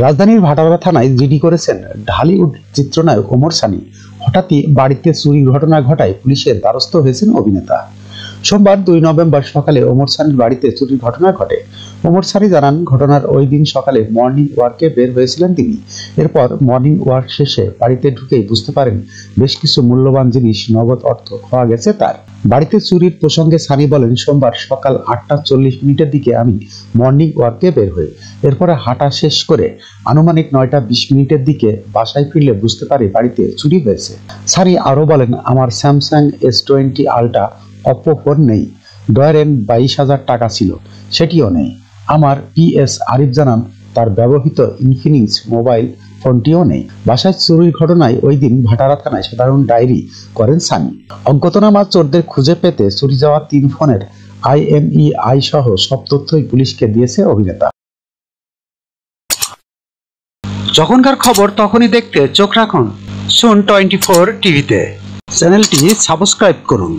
রাজধানীর ভাটারা থানায় জিডি করেছেন ঢালিউড চিত্রনায়ক ওমর সানি। হঠাৎই বাড়িতে চুরির ঘটনা ঘটায় পুলিশের দ্বারস্থ হয়েছেন অভিনেতা। সোমবার 2 নভেম্বর সকালে ওমর সানির বাড়িতে চুরির ঘটনা ঘটে। ওমর সানি জানান, ঘটনার ওই দিন সকালে মর্নিং ওয়ার্কে বের হয়েছিলেন তিনি। এরপর মর্নিং ওয়ার্ক শেষে বাড়িতে ঢুকেই বুঝতে পারেন বেশ কিছু মূল্যবান জিনিস, নগদ অর্থ খোয়া গেছে তার। বাড়িতে চুরির প্রসঙ্গে সানি বলেন, সোমবার সকাল 8:40 দিকে আমি মর্নিং ওয়ার্কে বের হই। এরপরে হাঁটা শেষ করে আনুমানিক 9:20 দিকে বাসায় ফিরলে বুঝতে পারি বাড়িতে চুরি হয়েছে। সানি আরো বলেন, আমার Samsung S20 ultra Oppo phone নেই। ডয়ারেন 22,000 টাকা ছিল, সেটিও নেই। আমার PS আরিফ জানান, তার ব্যবহৃত ইনফিনিক্স মোবাইল ফোনটিও নেই। বাসায় চুরির ঘটনায় ওই দিন ভাটারা থানায় সাধারণ ডায়েরি করেন সানি। অজ্ঞাতনামা চোরদের খুঁজে পেতে চুরি যাওয়া 3 ফোনের IMEI সহ সব তথ্যই পুলিশকে দিয়েছে অভিনেতা। যখনকার খবর তখনই দেখতে চোখ রাখুন সুন 24 টিভিতে। চ্যানেলটি সাবস্ক্রাইব করুন।